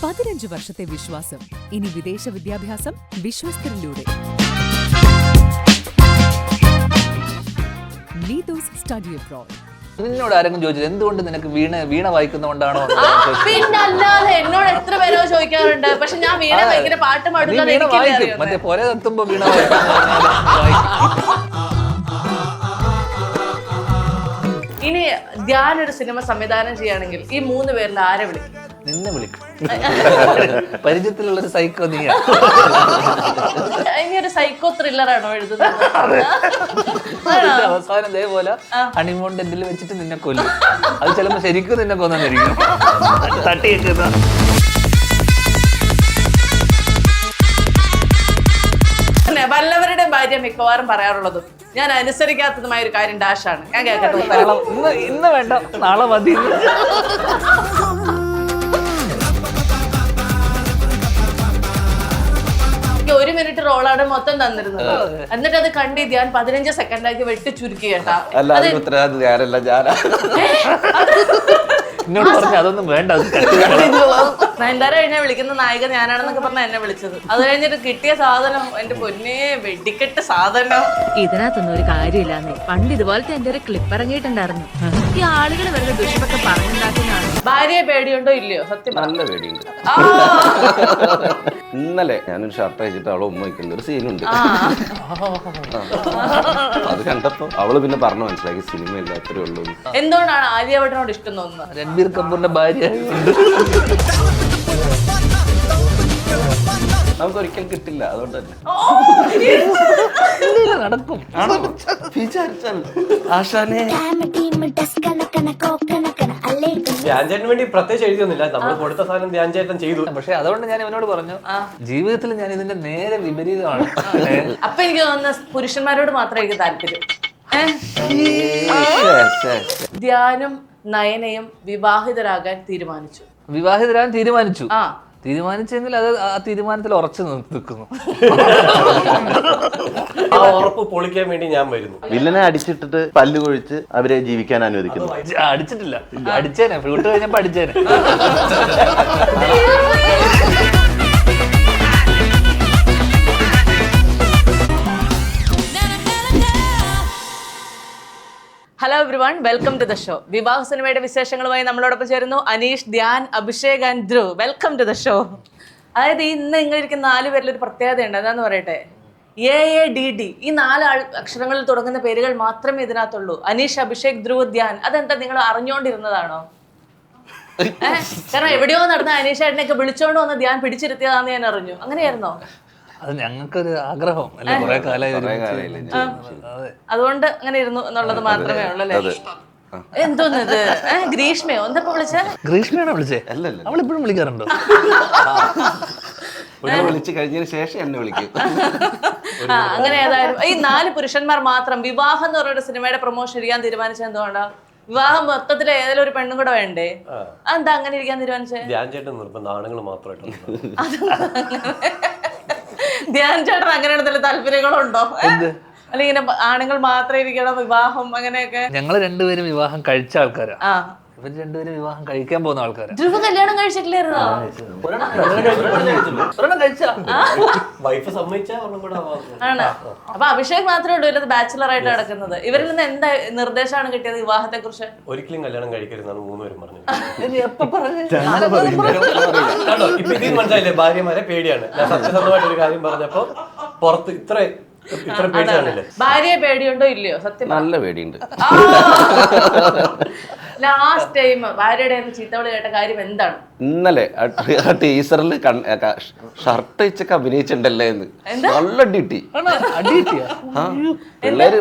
15 വർഷത്തെ വിശ്വാസം. ഇനി വിദേശ വിദ്യാഭ്യാസം വിശ്വസ്തരിലൂടെ. Neethu's study abroad. നിന്നോട് ആരെങ്കിലും ചോദിച്ചത് എന്തുകൊണ്ട് നിനക്ക് വീണ വായിക്കുന്നോണ്ടാണോ? പിന്നല്ലാതെ എന്നോട് എത്ര പേരോ ചോദിക്കാറുണ്ട്. പക്ഷെ ഞാൻ വീണ ഭയങ്കര പാട്ട് പാടുന്നത് മറ്റേ പൊര കത്തുമ്പോ വീണ ഇനി ധ്യാനൊരു സിനിമ സംവിധാനം ചെയ്യുകയാണെങ്കിൽ ഈ 3 പേരിൽ ആരെ വിളിക്കും? നിന്നെ വിളിക്കും. പരിചയത്തിലുള്ളൊരു സൈക്കോ നീ. ഇനി ഒരു സൈക്കോ ത്രില്ലറാണോ എഴുതുന്നത്? അവസാനം ഇതേപോലെ ഹണിമൂൺ ടെന്റിൽ വെച്ചിട്ട് നിന്നെ കൊല്ലും. അത് ചിലപ്പോ ശരിക്കും നിന്നെ കൊന്നിരിക്കും. തട്ടിയേക്കുന്ന വല്ലവരുടെ ഭാര്യ മിക്കവാറും പറയാറുള്ളതും ഞാൻ അനുസരിക്കാത്തതുമായ ഒരു കാര്യം ഡാഷാണ്. ഞാൻ കേൾക്കട്ടെ. ഇന്ന് വേണ്ട, നാളെ മതി. ഒരു മിനിറ്റ് റോളാണ് മൊത്തം തന്നിരുന്നത്. എന്നിട്ട് അത് കണ്ടി ധ്യാൻ 15 സെക്കൻഡാക്കി വെട്ടി ചുരുക്കി കേട്ടാ. എന്നോട് പറഞ്ഞു അതൊന്നും വേണ്ട. നയൻതാര കഴിഞ്ഞാൽ വിളിക്കുന്ന നായിക ഞാനാണെന്നൊക്കെ പറഞ്ഞ എന്നെ വിളിച്ചത്. അത് കഴിഞ്ഞിട്ട് കിട്ടിയ സാധനം എന്റെ പൊന്നെ വെടിക്കെട്ട് സാധനം. ഇതിനകത്തൊന്നും ഒരു കാര്യമില്ലാന്നേ. പണ്ട് ഇതുപോലത്തെ എന്റെ ഒരു ക്ലിപ്പ് ഇറങ്ങിയിട്ടുണ്ടായിരുന്നു. ഈ ആളുകൾ വെറുതെ ദുഷിപ്പൊക്കെ പറഞ്ഞുണ്ടാക്കുന്നതാണ്. ഭാര്യയെ പേടിയുണ്ടോ ഇല്ലയോ? സത്യം നല്ല പേടിയുണ്ട്. ഇന്നലെ ഞാനൊരു ഷർട്ട് അയച്ചിട്ട് അവളെ ഉമ്മ വയ്ക്കുന്ന ഒരു സീനുണ്ട്. അത് കണ്ടപ്പോ അവള് പിന്നെ പറഞ്ഞു മനസ്സിലാക്കി സിനിമ ഇല്ലാത്തേ ഉള്ളൂ. എന്തുകൊണ്ടാണ് ആലിയ ഭട്ടിനോട് ഇഷ്ടം തോന്നുന്നത്? രൺബീർ കപൂറിന്റെ ഭാര്യ നമുക്ക് ഒരിക്കലും കിട്ടില്ല, അതുകൊണ്ട് തന്നെ നടക്കും. ധ്യാൻചേട്ടന് വേണ്ടി പ്രത്യേകിച്ച് എഴുതിയൊന്നുമില്ല, നമ്മൾ കൊടുത്ത സാധനം ധ്യാൻചേട്ടൻ ചെയ്തു. പക്ഷെ അതുകൊണ്ട് ഞാൻ ഇവനോട് പറഞ്ഞു, ജീവിതത്തിൽ ഞാൻ ഇതിന്റെ നേരെ വിപരീതമാണ്. അപ്പൊ എനിക്ക് തോന്നുന്ന പുരുഷന്മാരോട് മാത്രമേ എനിക്ക് താല്പര്യം. ധ്യാനും നയനയും വിവാഹിതരാകാൻ തീരുമാനിച്ചു. തീരുമാനിച്ചെങ്കിൽ അത് ആ തീരുമാനത്തിൽ ഉറച്ചു നിൽക്കുന്നു. ആ ഉറപ്പ് പൊളിക്കാൻ വേണ്ടി ഞാൻ വരുന്നു. വില്ലനെ അടിച്ചിട്ടിട്ട് പല്ല് കൊഴിച്ച് അവരെ ജീവിക്കാൻ അനുവദിക്കുന്നു. അടിച്ചിട്ടില്ല, അടിച്ചേനെ. ഫ്ലൂട്ട് കഴിഞ്ഞപ്പോ അടിച്ചേനെ. Hello everyone, welcome to the show. വിവാഹ സിനിമയുടെ വിശേഷങ്ങളുമായി നമ്മളോടൊപ്പം ചേരുന്നു Aneesh, Dhyan, Abhishek and Dhruv. Welcome to the show. അതായത് ഇന്ന് ഇങ്ങനെ ഇരിക്കുന്ന 4 പേരിൽ ഒരു പ്രത്യേകതയുണ്ട്. എന്താന്ന് പറയട്ടെ, AADD ഈ 4 അക്ഷരങ്ങളിൽ തുടങ്ങുന്ന പേരുകൾ മാത്രമേ ഇതിനകത്തുള്ളൂ. അനീഷ്, അഭിഷേക്, ധ്രുവ്, ധ്യാൻ. അതെന്താ നിങ്ങൾ അറിഞ്ഞുകൊണ്ടിരുന്നതാണോ? കാരണം എവിടെയോ നടന്ന അനീഷേട്ടനെയൊക്കെ വിളിച്ചോണ്ട് വന്ന് ധ്യാൻ പിടിച്ചിരുത്തിയതാന്ന് ഞാൻ അറിഞ്ഞു. അങ്ങനെയായിരുന്നോ? അത് ഞങ്ങൾക്കൊരു ആഗ്രഹം അല്ലെ, കുറെ കാലമായി. അതുകൊണ്ട് അങ്ങനെ ഇരുന്നു എന്നുള്ളത് മാത്രമേ ഉള്ളൂ അല്ലേ? എന്തോന്നത് ഗ്രീഷ്മയോ എന്തപ്പോ വിളിച്ച? ഗ്രീഷ്മയാണോ വിളിച്ചേ? അവളിപ്പോഴും വിളിക്കാറുണ്ടോ? വിളിച്ചു കഴിഞ്ഞതിന് ശേഷം എന്നെ വിളിക്കും. അങ്ങനെ ഏതായാലും ഈ 4 പുരുഷന്മാർ മാത്രം വിവാഹം എന്ന് പറയുന്ന സിനിമയുടെ പ്രൊമോഷൻ ഇരിക്കാൻ തീരുമാനിച്ചത് എന്തുകൊണ്ടാ? വിവാഹം മൊത്തത്തിൽ ഏതെങ്കിലും ഒരു പെണ്ണും കൂടെ വേണ്ടേ? അതെന്താ അങ്ങനെ ഇരിക്കാൻ തീരുമാനിച്ചേ? ധ്യാൻചേട്ടൻ നിർബന്ധം ആണുങ്ങൾ മാത്രമായിട്ട്. ധ്യാൻ ചേട്ടൻ അങ്ങനെ എന്തെങ്കിലും താല്പര്യങ്ങളുണ്ടോ? അല്ലെങ്കിൽ ഇങ്ങനെ ആണുങ്ങൾ മാത്രം ഇരിക്കണം വിവാഹം അങ്ങനെയൊക്കെ? ഞങ്ങള് രണ്ടുപേരും വിവാഹം കഴിച്ച ആൾക്കാരാ. ഇവര് രണ്ടുപേരും വിവാഹം കഴിക്കാൻ പോകുന്ന ആൾക്കാരാ. ധ്രുവ് കല്യാണം കഴിച്ചിട്ടില്ലായിരുന്നോ? വൈഫ് സമ്മതിച്ചാ ആണ്. അപ്പൊ അഭിഷേക് മാത്രമേ ഉള്ളൂ ഇതിൽ ബാച്ചിലർ ആയിട്ട് നടക്കുന്നത്. ഇവരിൽ നിന്ന് എന്താ നിർദ്ദേശമാണ് കിട്ടിയത് വിവാഹത്തെ കുറിച്ച്? ഒരിക്കലും കല്യാണം കഴിക്കരുതെന്നാണ് 3 പേരും പറഞ്ഞത്. മനസ്സിലായില്ലേ, ഭാര്യമാരെ പേടിയാണ്. ഞാൻ സത്യസന്ധമായിട്ടൊരു കാര്യം പറഞ്ഞപ്പോ പുറത്ത് ഇത്ര പേടിയാണല്ലേ. ഭാര്യയെ പേടിയുണ്ടോ ഇല്ലയോ? സത്യം നല്ല പേടിയുണ്ട്. ലാസ്റ്റ് ടൈം ഭാര്യയുടെ ചീത്തവിളി കേട്ട കാര്യം എന്താണ്? ഇന്നലെ ആ ടീച്ചറിൽ ഷർട്ട് വെച്ചൊക്കെ അഭിനയിച്ചിട്ടുണ്ടല്ലേ എന്ന് നല്ല അടി.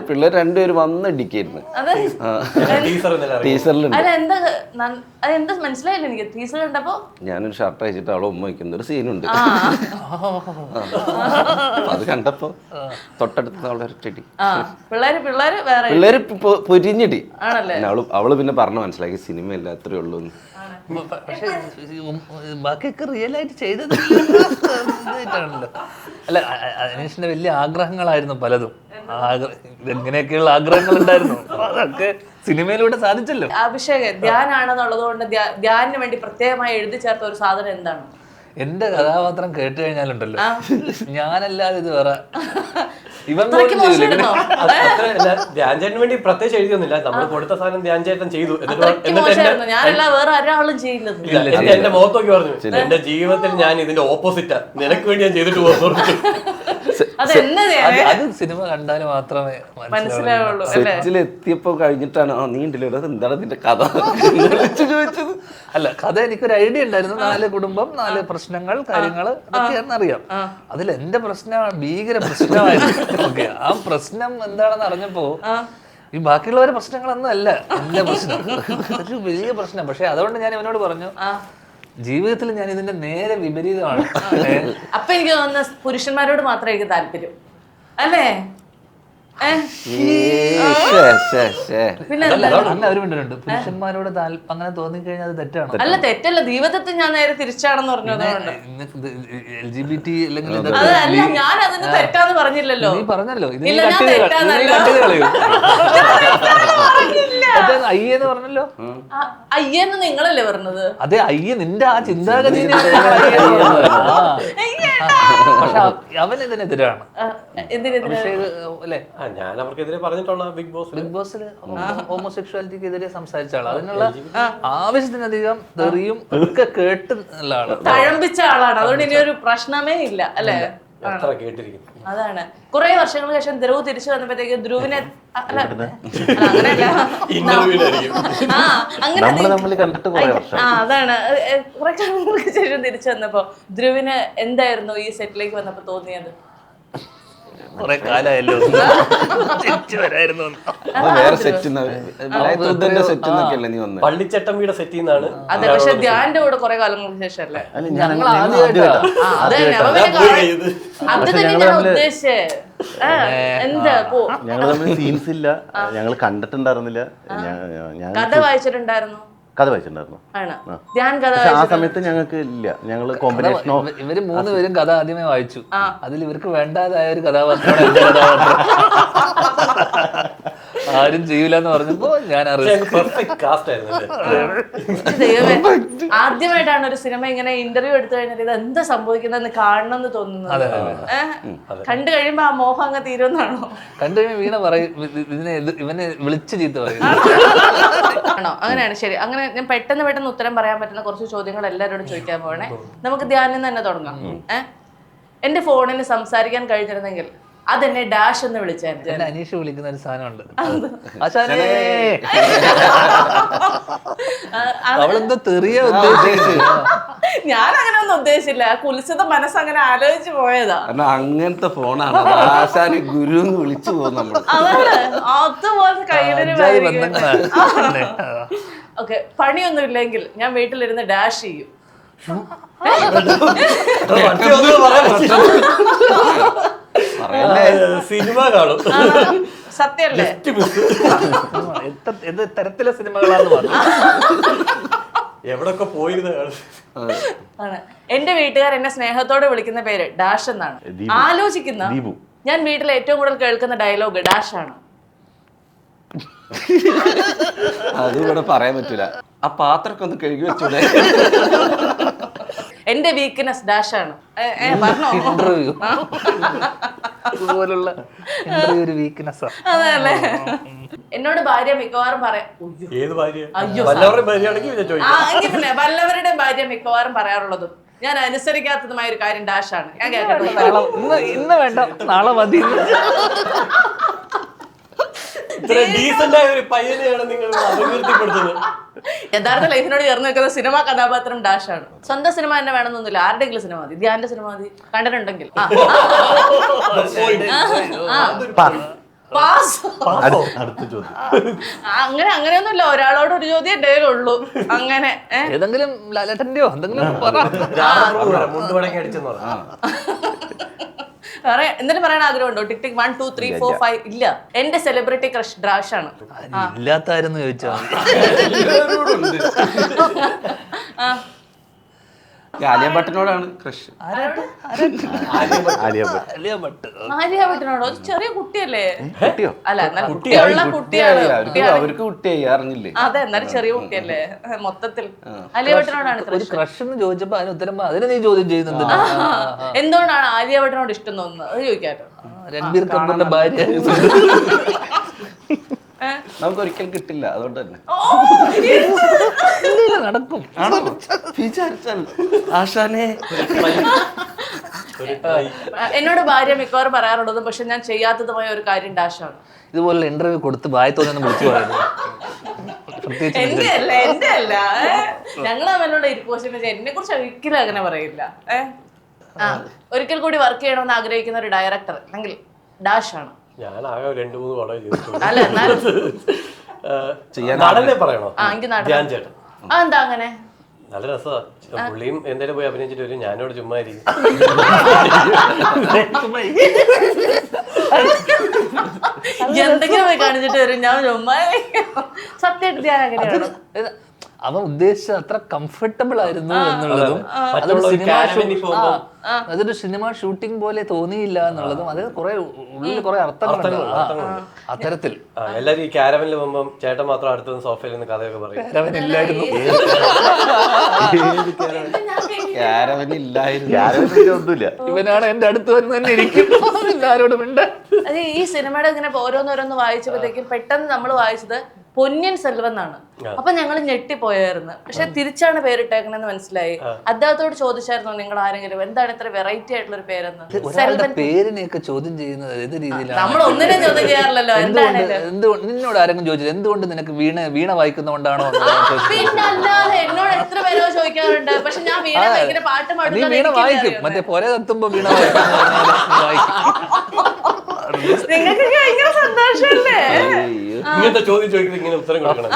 പിള്ളേര് രണ്ടുപേരും വന്ന് അടിക്കായിരുന്നു ടീച്ചറിലുണ്ട്. അതെന്താ മനസ്സിലായില്ല എനിക്ക് ടീച്ചർ കണ്ടപ്പോ. ഞാനൊരു ഷർട്ട് അയച്ചിട്ട് അവളെ ഉമ്മ വയ്ക്കുന്ന ഒരു സീനുണ്ട്. അത് കണ്ടപ്പോ തൊട്ടടുത്ത് അവളെ ചെടി പിള്ളേര് പൊരിഞ്ഞടി. അവള് പിന്നെ പറഞ്ഞു മനസ്സിലാക്കി സിനിമ ഇല്ല അത്രേ ഉള്ളൂ. പക്ഷെ ബാക്കിയൊക്കെ റിയൽ ആയിട്ട് ചെയ്തത് അല്ല. അനീഷിന്റെ വലിയ ആഗ്രഹങ്ങളായിരുന്നു പലതും. എങ്ങനെയൊക്കെയുള്ള ആഗ്രഹങ്ങൾ ഉണ്ടായിരുന്നു, അതൊക്കെ സിനിമയിലൂടെ സാധിച്ചല്ലോ. അഭിഷേക് ധ്യാനാണെന്നുള്ളത് കൊണ്ട് ധ്യാനിന് വേണ്ടി പ്രത്യേകമായി എഴുതി ചേർത്ത ഒരു സാധനം എന്താണ്? എന്റെ കഥാപാത്രം കേട്ട് കഴിഞ്ഞാലുണ്ടല്ലോ, ഞാനല്ലാതെ ഇത് വേറെ ഇവൻ അത്രയ്ക്ക് പോലും ചെയ്യില്ല. മോശമായിരുന്നോ? അത്രയല്ല, ധ്യാൻ ചേട്ടന് വേണ്ടി പ്രത്യേകിച്ച് എഴുതിയൊന്നുമില്ല. നമ്മൾ കൊടുത്ത സാധനം ധ്യാൻ ചേട്ടൻ ചെയ്തു. അത്രയ്ക്ക് മോശമായിരുന്നു. ഞാനല്ല വേറെ ഒരാളും ചെയ്യില്ലെന്ന്. എന്റെ മുഖത്ത് നോക്കി പറഞ്ഞു, എന്റെ ജീവിതത്തിൽ ഞാൻ ഇതിന്റെ ഓപ്പോസിറ്റാ, നിനക്ക് വേണ്ടി ഞാൻ ചെയ്തിട്ട് പോകുന്നു. അതെന്നെ അത് സിനിമ കണ്ടാൽ മാത്രമേ മനസ്സിലാവുള്ളൂ അല്ലേ? സെറ്റിലെത്തിയപ്പോ കഴിഞ്ഞിട്ടാണ് നീ ഉണ്ടല്ലോ എന്താണ് നിന്റെ കഥ ചോദിച്ചത്. അല്ല, കഥ എനിക്കൊരു ഐഡിയ ഉണ്ടായിരുന്നു. 4 കുടുംബം, 4 പ്രശ്നങ്ങൾ, കാര്യങ്ങള് അതൊക്കെയാണെന്ന് അറിയാം. അതിൽ എന്റെ പ്രശ്നം ഭീകര പ്രശ്നമായിരുന്നു. ഓക്കെ, ആ പ്രശ്നം എന്താണെന്ന് അറിഞ്ഞപ്പോ ഈ ബാക്കിയുള്ളവരുടെ പ്രശ്നങ്ങളൊന്നും അല്ല എന്റെ പ്രശ്നം. ഒരു വലിയ പ്രശ്നം. പക്ഷെ അതുകൊണ്ട് ഞാൻ ഇവനോട് പറഞ്ഞു, ജീവിതത്തിൽ ഞാൻ ഇതിന്റെ നേരെ വിപരീതമാണ്. അപ്പൊ എനിക്ക് തോന്നുന്ന പുരുഷന്മാരോട് മാത്രമേ എനിക്ക് താല്പര്യം അല്ലേ? പിന്നെ അങ്ങനെ ഒരു മിണ്ടുണ്ട്, പുരുഷന്മാരോട് അങ്ങനെ തോന്നിക്കഴിഞ്ഞാൽ അത് തെറ്റാണ്. അല്ല, തെറ്റല്ല. ജീവിതത്തിൽ ഞാൻ നേരെ തിരിച്ചാണെന്ന് പറഞ്ഞു. അതുകൊണ്ട് LGBT അല്ലെങ്കിൽ അതല്ല, ഞാൻ അതിന് തെറ്റാന്ന് പറഞ്ഞില്ലല്ലോ. നീ പറഞ്ഞല്ലോ, ഇത് നീ ഇല്ല, ഞാൻ കട്ട് ചെയ്ത് തെറ്റാന്നല്ല. കളയും. അയ്യെന്ന് പറഞ്ഞല്ലോ. അയ്യെന്ന് നിങ്ങളല്ലേ പറഞ്ഞത്? അതെ, അയ്യ നിന്റെ ആ ചിന്താഗതി. പക്ഷെ അവൻ ഇതിനെതിരാണ്. എന്തിനെതിരെ? അല്ലെ, ഞാൻ അവർക്കെതിരെ പറഞ്ഞിട്ടുള്ള ബിഗ് ബോസിൽ ഹോമോസെക്ഷുവാലിറ്റിക്കെതിരെ സംസാരിച്ച ആളാണ്. അതിനുള്ള ആവശ്യത്തിനധികം തെറിയും ഒക്കെ കേട്ടുള്ള ആള്, തഴമ്പിച്ച ആളാണ്. അതുകൊണ്ട് ഇനി ഒരു പ്രശ്നമേ ഇല്ല അല്ലേ? എത്ര കേട്ടിരിക്കും. അതാണ്. കുറെ വർഷങ്ങൾക്ക് ശേഷം ധ്രുവ് തിരിച്ചു വന്നപ്പോഴത്തേക്ക് ധ്രുവിനെ അങ്ങനെയല്ല, അങ്ങനെ കണ്ടിട്ട് കുറെ വർഷം. അതാണ് കുറെ കാലങ്ങൾക്ക് ശേഷം തിരിച്ചു വന്നപ്പോ ധ്രുവിന് എന്തായിരുന്നു ഈ സെറ്റിലേക്ക് വന്നപ്പോ തോന്നിയത്? കുറെ കാലമായല്ലോ തിരിച്ചു വരായിരുന്നു. വേറെ സെറ്റ് നീ വന്നത് പള്ളിച്ചട്ടമ്പിയുടെ സെറ്റിൽ നിന്നാണ്. അതെ, പക്ഷെ ധ്യാന്റെ കൂടെ കുറെ കാലങ്ങൾക്ക് ശേഷം അല്ലേ? ഞങ്ങൾ ആദ്യമായിട്ടാ. അത് തന്നെ ഞാൻ ഉദ്ദേശിച്ചേ. എന്താ പോ, ഞങ്ങൾ തമ്മിൽ സീൻസ് ഇല്ല, ഞങ്ങൾ കണ്ടിട്ടുണ്ടായിരുന്നില്ല. കഥ വായിച്ചിട്ടുണ്ടായിരുന്നു. കഥ വായിച്ചിട്ടുണ്ടായിരുന്നു. ആണ് ധ്യാൻ കഥ പക്ഷെ ആ സമയത്ത് ഞങ്ങൾക്ക് ഇല്ല. ഞങ്ങള് കോമ്പിനേഷൻ ഓഫ് ഇവര് 3 പേരും കഥ ആദ്യമേ വായിച്ചു. അതിൽ ഇവർക്ക് വേണ്ടാതായ ഒരു കഥാപാത്രമാണ് എന്റെ കഥാപാത്രം. ആരും ചെയ്യൂല എന്ന് പറഞ്ഞപ്പോ ഞാൻ ദൈവമേ, ആദ്യമായിട്ടാണ് ഒരു സിനിമ ഇങ്ങനെ ഇന്റർവ്യൂ എടുത്തു കഴിഞ്ഞാൽ ഇത് എന്താ സംഭവിക്കുന്നതെന്ന് കാണണം എന്ന് തോന്നുന്നത്. കണ്ടു കഴിയുമ്പോ ആ മോഹം അങ്ങ് തീരുമെന്നാണോ? കണ്ടു കഴിയുമ്പോ വീണ പറയും, ഇവനെ വിളിച്ചു ചീത്ത പറയും. ആണോ? അങ്ങനെയാണ്. ശരി, അങ്ങനെ ഞാൻ പെട്ടെന്ന് ഉത്തരം പറയാൻ പറ്റുന്ന കുറച്ച് ചോദ്യങ്ങൾ എല്ലാവരോടും ചോദിക്കാൻ പോകണേ. നമുക്ക് ധ്യാനം തന്നെ തുടങ്ങാം. എന്റെ ഫോണിന് സംസാരിക്കാൻ കഴിഞ്ഞിരുന്നെങ്കിൽ അതെന്നെ ഡാഷ് എന്ന് വിളിച്ചായിരുന്നു. എന്നെ അനീഷ് വിളിക്കുന്ന ഒരു സാധനമുണ്ട്. അവളെന്തോ തെറിയ ഉദ്ദേശിച്ചു. ഞാൻ അങ്ങനെ ഒന്നും ഉദ്ദേശിച്ചില്ല. കുലിച്ചത മനസ്സ് അങ്ങനെ ആലോചിച്ചു പോയതാ. അങ്ങനത്തെ ഫോണാണ് ആശാന് ഗുരു വിളിച്ചു പോകും. അതാണ് അതുപോലെ കയ്യിലൊരു. ഓക്കെ, പണിയൊന്നും ഇല്ലെങ്കിൽ ഞാൻ വീട്ടിലിരുന്ന് ഡാഷ് ചെയ്യും. സിനിമ കാണും. സത്യല്ലേ? എന്ത് തരത്തിലെ സിനിമകളാന്ന് പറഞ്ഞു. എവിടൊക്കെ പോയിരുന്ന ആണ്. എന്റെ വീട്ടുകാർ എന്നെ സ്നേഹത്തോടെ വിളിക്കുന്ന പേര് ഡാഷ് എന്നാണ്. ആലോചിക്കുന്ന ഞാൻ വീട്ടിൽ ഏറ്റവും കൂടുതൽ കേൾക്കുന്ന ഡയലോഗ് ഡാഷ് ആണ്. അതിവിടെ പറയാൻ പറ്റൂല. ആ പാത്രമൊക്കെ ഒന്ന് കഴുകി വെച്ചൂടെ? എന്റെ വീക്ക്നെസ് ഡാഷ് ആണ്. പറഞ്ഞോ? ഇന്റർവ്യൂ പോലുള്ള ഇന്റർവ്യൂ ഒരു വീക്ക്നെസ്. അതല്ലേ? എന്നോട് ഭാര്യ മിക്കവാറും ഏത് ഭാര്യ? വല്ലവരുടെ ഭാര്യയാണെങ്കിൽ പിന്നെ വല്ലവരുടെ ഭാര്യ മിക്കവാറും പറയാറുള്ളതും ഞാൻ അനുസരിക്കാത്തതുമായ ഒരു കാര്യം ഡാഷ് ആണ്. ഞാൻ കേൾക്കട്ടെ. ഇന്ന് വേണ്ട, നാളെ മതി. യഥാർത്ഥ ലൈഫിനോട് ചേർന്ന് നിൽക്കുന്ന സിനിമ കഥാപാത്രം ഡാഷ് ആണ്. സ്വന്തം സിനിമ തന്നെ വേണമെന്നൊന്നുമില്ല. ആരുടെയെങ്കിലും സിനിമ മതി. ധ്യാന്റെ സിനിമ മതി. കണ്ടിട്ടുണ്ടെങ്കിൽ അങ്ങനെയൊന്നുമില്ല. ഒരാളോട് ഒരു ചോദ്യം എന്റെ ഉള്ളൂ. അങ്ങനെ ഏതെങ്കിലും ലാലേട്ടന്റെയോ എന്തെങ്കിലും എന്തെങ്കിലും പറയാൻ ആഗ്രഹമുണ്ടോ? ടിക് ടിക് 1 2 3 4 5 ഇല്ല. എന്റെ സെലിബ്രിറ്റി ക്രഷ് ഡാഷ് ആണ്. ഇല്ലാത്തായിരുന്നു ചോദിച്ചാ ആലിയ ഭട്ടിനോടാണ് ക്രഷ്. ആലിയ ഭട്ട്. ആലിയ ഭട്ട്. ആലിയ ഭട്ടിനോടോ? ഒരു ചെറിയ കുട്ടിയല്ലേ? കുട്ടിയോ? അല്ല എന്നാലും കുട്ടിയുള്ള കുട്ടിയാണ്. അവർക്ക് കുട്ടിയായി അറിഞ്ഞില്ലേ? അതെ, എന്നാലും ചെറിയ കുട്ടിയല്ലേ മൊത്തത്തിൽ. ആലിയ ഭട്ടിനോടാണ് ഒരു ക്രഷ് എന്ന് ചോദിച്ചപ്പോ അതിന് ഉത്തരം അതിന് നീ ചോദ്യം ചെയ്യുന്നുണ്ട്. എന്തുകൊണ്ടാണ് ആലിയ ഭട്ടിനോട് ഇഷ്ടം തോന്നുന്നത്? അത് ചോദിക്കാട്ടോ. രൺബീർ കപൂറിന്റെ ഭാര്യ നമുക്ക് ഒരിക്കലും കിട്ടില്ല, അതുകൊണ്ട് തന്നെ നടക്കും. വിചാരിച്ചാൽ ആശാനെ എന്നോട് ഭാര്യ മിക്കവാറും പറയാറുള്ളത്, പക്ഷെ ഞാൻ ചെയ്യാത്തതുമായ ഒരു കാര്യം ഡാഷാണ്. ഇതുപോലെ ഇന്റർവ്യൂ കൊടുത്ത് ബായ് തോന്നുന്നു വിളിച്ചു പറയുന്നത്. പ്രത്യേകിച്ച് എന്റെ അല്ല ഞങ്ങൾ തമ്മിലുള്ള ഇരിക്കുവശം എന്നെ കുറിച്ച് ഒരിക്കലും അങ്ങനെ പറയില്ല. ഒരിക്കൽ കൂടി വർക്ക് ചെയ്യണമെന്ന് ആഗ്രഹിക്കുന്ന ഒരു ഡയറക്ടർ അല്ലെങ്കിൽ ഡാഷ് ആണ്. ഞാൻ ആകെ 2-3 പടം ചെയ്തിട്ടുണ്ട്. അല്ല എന്നാലും നടനെ പറയണോ? എനിക്ക് നടൻ. ധ്യാൻ ചേട്ടൻ. എന്താ അങ്ങനെ? നല്ല രസമാണ്. പുള്ളിയും എന്തായാലും പോയി അഭിനയിച്ചിട്ട് വരും, ഞാനോട് ചുമ്മാ ഇരിക്കും. എന്തെങ്കിലും പോയി കാണിച്ചിട്ട് വരും, ഞാൻ ചുമ്മാ സത്യമായിട്ട് ധ്യാൻ അങ്ങനെയാണ്. അവൻ ഉദ്ദേശിച്ചത് അത്ര കംഫർട്ടബിൾ ആയിരുന്നു എന്നുള്ളതും അതൊരു സിനിമ ഷൂട്ടിംഗ് പോലെ തോന്നിയില്ല എന്നുള്ളതും അത് കുറെ ഉള്ളിൽ കുറെ അർത്ഥങ്ങളുണ്ട് അത്തരത്തിൽ. എല്ലാരും ഈ ക്യാരവനിൽ പോകുമ്പോ ചേട്ടൻ മാത്രം അടുത്ത സോഫയിൽ നിന്ന് കഥയൊക്കെ പറയും. ക്യാരവനില്ലായിരുന്നു. ഒന്നുമില്ല. ഇവനാണ് എന്റെ അടുത്ത് വന്ന് തന്നെ ഇരിക്കും എല്ലാരോടും ഉണ്ട്. അത് ഈ സിനിമയുടെ ഇങ്ങനെ ഓരോന്നോരോന്ന് വായിച്ചപ്പോഴത്തേക്കും പെട്ടെന്ന് നമ്മൾ വായിച്ചത് പൊന്നിയൻ സെൽവൻ എന്നാണ്. അപ്പൊ ഞങ്ങൾ ഞെട്ടിപ്പോയായിരുന്നു. പക്ഷെ തിരിച്ചാണ് പേരിട്ടേക്കണെന്ന് മനസ്സിലായി. അദ്ദേഹത്തോട് ചോദിച്ചായിരുന്നു, നിങ്ങൾ ആരെങ്കിലും എന്താണ് ഇത്ര വെറൈറ്റി ആയിട്ടുള്ള ഒരു പേരെന്ന്? പേരിനെയൊക്കെ ചോദ്യം ചെയ്യുന്നത് ഏത് രീതിയിലാണ്? നമ്മൾ ഒന്നിനെ ചോദ്യം ചെയ്യാറില്ലല്ലോ. എന്തുകൊണ്ട് നിന്നോട് ആരെങ്കിലും ചോദിച്ചത് എന്തുകൊണ്ട് നിനക്ക് വീണ വായിക്കുന്നോണ്ടാണോ? പിന്നെ അല്ലാതെ എന്നോട് എത്ര പേരോ ചോദിക്കാറുണ്ട്. പക്ഷെ ഞാൻ വീണ ഭയങ്കര പാട്ട് നീ വീണ വായിക്കും, മറ്റേ പൊര കത്തുമ്പോ വീണ വായിക്കും. നിങ്ങൾക്ക് ഭയങ്കര സന്തോഷല്ലേ ഇങ്ങനത്തെ ചോദ്യം ചോദിക്കുന്നത്, ഇങ്ങനെ ഉത്തരം കൊടുക്കണം.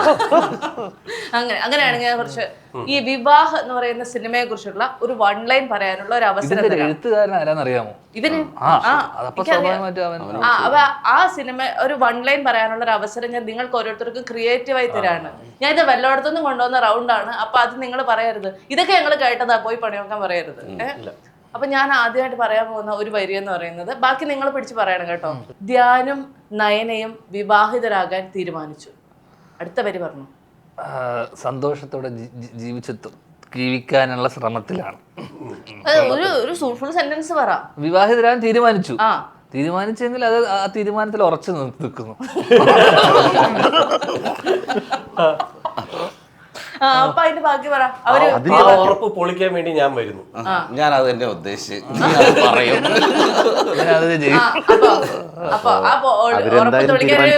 അങ്ങനെയാണെങ്കിൽ കുറച്ച് ഈ വിവാഹ് എന്ന് പറയുന്ന സിനിമയെ കുറിച്ചുള്ള ഒരു 1 ലൈൻ പറയാനുള്ള ഒരു അവസരം. എഴുത്തുകാരൻ ആരാന്നറിയാമോ? ഇതിന് ആ സിനിമ ഒരു 1 ലൈൻ പറയാനുള്ള ഒരു അവസരം ഞാൻ നിങ്ങൾക്ക് ഓരോരുത്തർക്കും ക്രിയേറ്റീവായി തരാണ്. ഞാൻ ഇത് വല്ലയിടത്തുനിന്നും കൊണ്ടുവന്ന റൗണ്ടാണ്. അപ്പൊ അത് നിങ്ങൾ പറയരുത് ഇതൊക്കെ ഞങ്ങൾ കേട്ടതാ പോയി പണി നോക്കാൻ പറയരുത്. അപ്പൊ ഞാൻ ആദ്യമായിട്ട് പറയാൻ പോകുന്ന ഒരു വരി എന്ന് പറയുന്നത്, ബാക്കി നിങ്ങൾ പിടിച്ച് പറയണം കേട്ടോ. ധ്യാനും നയനയും വിവാഹിതരാകാൻ തീരുമാനിച്ചു. അടുത്ത വരി പറഞ്ഞു. സന്തോഷത്തോടെ ജീവിക്കാനുള്ള ശ്രമത്തിലാണ്. ഒരു ഫുൾ സെന്റൻസ് പറ. വിവാഹിതരാൻ തീരുമാനിച്ചു. തീരുമാനിച്ചെങ്കിൽ അത് ആ തീരുമാനത്തിൽ ഉറച്ചു നിൽക്കുന്നു. അപ്പൊ അതിന്റെ ബാക്കി പറ. ഉറപ്പ് പൊളിക്കാൻ വേണ്ടി ഞാൻ വരുന്നു. ഞാൻ അത് തന്നെ ഉദ്ദേശിച്ചു പറയും.